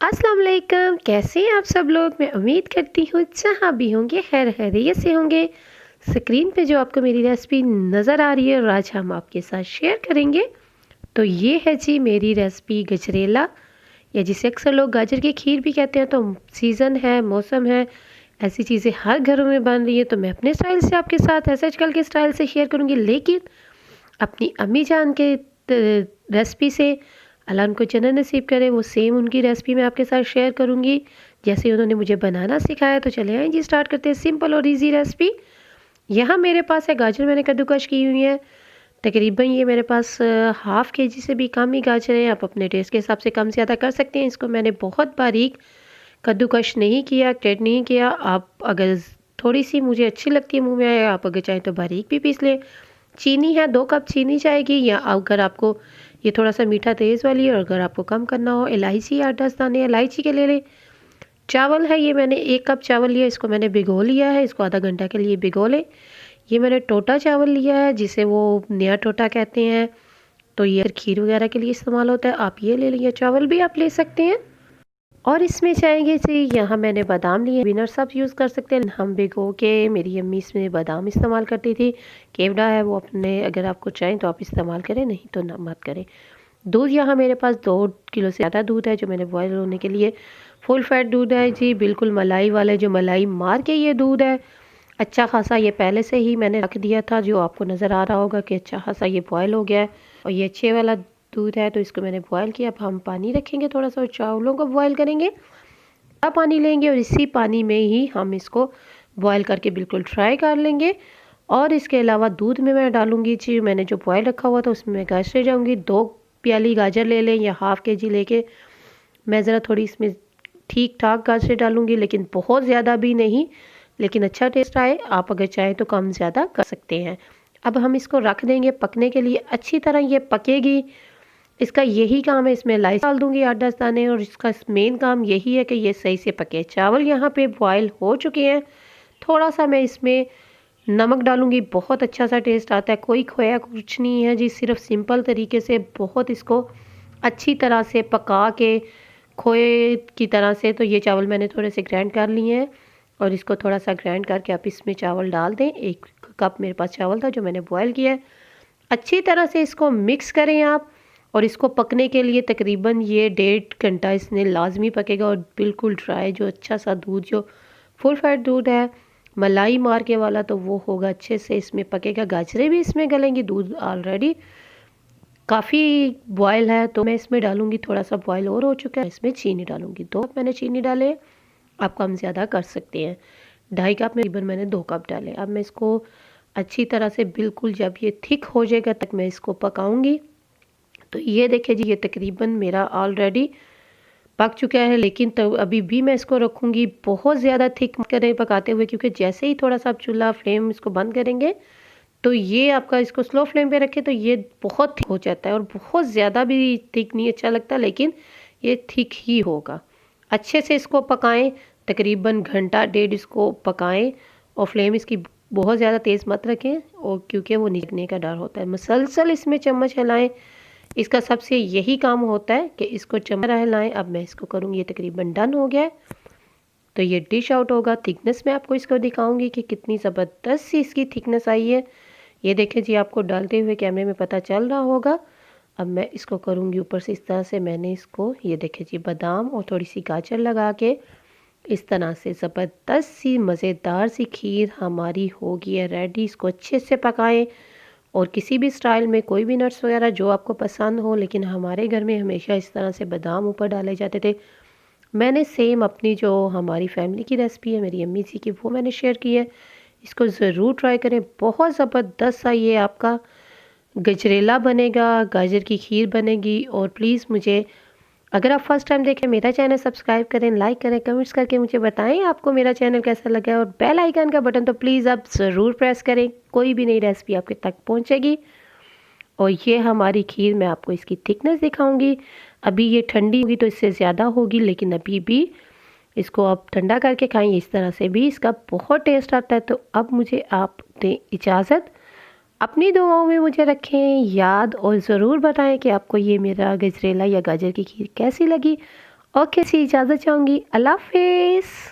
अस्सलाम वालेकुम, कैसे हैं आप सब लोग। मैं उम्मीद करती हूँ जहाँ भी होंगे खैर खैरियत से होंगे। स्क्रीन पे जो आपको मेरी रेसिपी नज़र आ रही है और आज हम आपके साथ शेयर करेंगे तो ये है जी मेरी रेसिपी गजरेला, या जिसे अक्सर लोग गाजर की खीर भी कहते हैं। तो सीज़न है, मौसम है, ऐसी चीज़ें हर घरों में बन रही है। तो मैं अपने स्टाइल से आपके साथ ऐसे आजकल के स्टाइल से शेयर करूँगी, लेकिन अपनी अम्मी जान के रेसिपी से अल्लाह उनको जन्नत नसीब करे, वो सेम उनकी रेसिपी मैं आपके साथ शेयर करूँगी जैसे उन्होंने मुझे बनाना सिखाया। तो चले आएँ जी, स्टार्ट करते हैं सिंपल और ईजी रेसिपी। यहाँ मेरे पास है गाजर, मैंने कद्दूकश की हुई है। तकरीबन ये मेरे पास हाफ़ केजी से भी कम ही गाजर है। आप अपने टेस्ट के हिसाब से कम ज़्यादा कर सकते हैं। इसको मैंने बहुत बारीक कद्दूकश नहीं किया, ग्रेट नहीं किया। आप अगर थोड़ी सी मुझे अच्छी लगती है मुँह में आए, आप अगर चाहें तो बारीक भी पीस लें। चीनी है, 2 कप चीनी जाएगी, या अगर आपको ये थोड़ा-सा मीठा तेज़ वाली है और अगर आपको कम करना हो, इलायची 8-10 दाने इलायची के ले लें। चावल है, ये मैंने 1 कप चावल लिया, इसको मैंने भिगो लिया है, इसको आधा घंटा के लिए भिगो लें। ये मैंने टोटा चावल लिया है, जिसे वो नया टोटा कहते हैं, तो ये खीर वगैरह के लिए इस्तेमाल होता है। आप ये ले लीजिए, चावल भी आप ले सकते हैं। और इसमें चाहेंगे जी, यहाँ मैंने बादाम लिए, विनट्स आप यूज़ कर सकते हैं। हम भिगो के, मेरी अम्मी इसमें बादाम इस्तेमाल करती थी। केवड़ा है वो अपने, अगर आपको चाहें तो आप इस्तेमाल करें, नहीं तो ना मत करें। दूध यहाँ मेरे पास 2 किलो से ज़्यादा दूध है, जो मैंने बॉयल होने के लिए फुल फैट दूध है जी, बिल्कुल मलाई वाला, जो मलाई मार के ये दूध है। अच्छा खासा ये पहले से ही मैंने रख दिया था, जो आपको नज़र आ रहा होगा कि अच्छा खासा ये बॉयल हो गया है और ये अच्छे वाला दूध है। तो इसको मैंने बॉयल किया। अब हम पानी रखेंगे थोड़ा सा और चावलों को बॉयल करेंगे। पानी लेंगे और इसी पानी में ही हम इसको बॉयल करके बिल्कुल ड्राई कर लेंगे। और इसके अलावा दूध में मैं डालूंगी जी, मैंने जो बॉयल रखा हुआ था उसमें मैं गाजर जाऊंगी। 2 प्याली गाजर ले लें या हाफ़ केजी लेके मैं ज़रा थोड़ी इसमें ठीक ठाक गाजर डालूंगी, लेकिन बहुत ज़्यादा भी नहीं, लेकिन अच्छा टेस्ट आए। आप अगर चाहें तो कम ज़्यादा कर सकते हैं। अब हम इसको रख देंगे पकने के लिए, अच्छी तरह ये पकेगी। इसका यही काम है, इसमें इलायची डाल दूंगी 8-10 दाने, और इसका मेन काम यही है कि ये सही से पके। चावल यहाँ पे बॉयल हो चुके हैं। थोड़ा सा मैं इसमें नमक डालूंगी, बहुत अच्छा सा टेस्ट आता है। कोई खोया कुछ नहीं है जी, सिर्फ सिंपल तरीके से बहुत इसको अच्छी तरह से पका के खोए की तरह से। तो ये चावल मैंने थोड़े से ग्राइंड कर लिए हैं और इसको थोड़ा सा ग्राइंड करके आप इसमें चावल डाल दें। 1 कप मेरे पास चावल था जो मैंने बॉयल किया है। अच्छी तरह से इसको मिक्स करें आप, और इसको पकने के लिए तकरीबन ये 1.5 घंटा इसने लाजमी पकेगा। और बिल्कुल ड्राई जो अच्छा सा दूध, जो फुल फैट दूध है मलाई मार के वाला, तो वो होगा, अच्छे से इसमें पकेगा। गाजरें भी इसमें गलेंगी, दूध ऑलरेडी काफ़ी बॉयल है। तो मैं इसमें डालूंगी, थोड़ा सा बॉयल और हो चुका है, इसमें चीनी डालूंगी। 2 कप मैंने चीनी डाले, आप कम ज़्यादा कर सकते हैं। 2.5 कप में तकरीबन मैंने 2 कप डाले। अब मैं इसको अच्छी तरह से बिल्कुल जब ये थिक हो जाएगा तक मैं इसको पकाऊंगी। तो ये देखिए जी, ये तकरीबन मेरा ऑलरेडी पक चुका है, लेकिन तो अभी भी मैं इसको रखूँगी। बहुत ज़्यादा थिक मत करें पकाते हुए, क्योंकि जैसे ही थोड़ा सा आप चूल्हा फ्लेम इसको बंद करेंगे तो ये आपका, इसको स्लो फ्लेम पे रखें तो ये बहुत थिक हो जाता है। और बहुत ज़्यादा भी थिक नहीं अच्छा लगता, लेकिन ये थिक ही होगा। अच्छे से इसको पकाएं, तकरीबन घंटा डेढ़ इसको पकाएं। और फ्लेम इसकी बहुत ज़्यादा तेज़ मत रखें, और क्योंकि वो निकलने का डर होता है। मुसलसल इसमें चम्मच हिलाएं, इसका सबसे यही काम होता है कि इसको चम्मच हिलाएं। अब मैं इसको करूँगी, ये तकरीबन डन हो गया है। तो ये डिश आउट होगा। थिकनेस में आपको इसको दिखाऊंगी कि कितनी ज़बरदस्त सी इसकी थिकनेस आई है। ये देखें जी, आपको डालते हुए कैमरे में पता चल रहा होगा। अब मैं इसको करूँगी ऊपर से इस तरह से, मैंने इसको, ये देखें जी, बादाम और थोड़ी सी गाजर लगा के इस तरह से ज़बरदस्त सी मज़ेदार सी खीर हमारी होगी है रेडी। इसको अच्छे से पकाएं, और किसी भी स्टाइल में कोई भी नट्स वगैरह जो आपको पसंद हो, लेकिन हमारे घर में हमेशा इस तरह से बादाम ऊपर डाले जाते थे। मैंने सेम अपनी जो हमारी फैमिली की रेसिपी है मेरी अम्मी जी की, वो मैंने शेयर की है। इसको ज़रूर ट्राई करें, बहुत ज़बरदस्त सा ये आपका गजरेला बनेगा, गाजर की खीर बनेगी। और प्लीज़ मुझे, अगर आप फर्स्ट टाइम देखें, मेरा चैनल सब्सक्राइब करें, लाइक करें, कमेंट्स करके मुझे बताएं आपको मेरा चैनल कैसा लगा है। और बेल आइकन का बटन तो प्लीज़ आप ज़रूर प्रेस करें, कोई भी नई रेसिपी आपके तक पहुंचेगी। और ये हमारी खीर, मैं आपको इसकी थिकनेस दिखाऊंगी। अभी ये ठंडी होगी तो इससे ज़्यादा होगी, लेकिन अभी भी इसको आप ठंडा करके खाएं, इस तरह से भी इसका बहुत टेस्ट आता है। तो अब मुझे आप दें इजाज़त, अपनी दुआओं में मुझे रखें याद, और ज़रूर बताएं कि आपको ये मेरा गजरेला या गाजर की खीर कैसी लगी। ओके सी इजाज़त चाहूँगी। अल्लाह हाफ़िज़।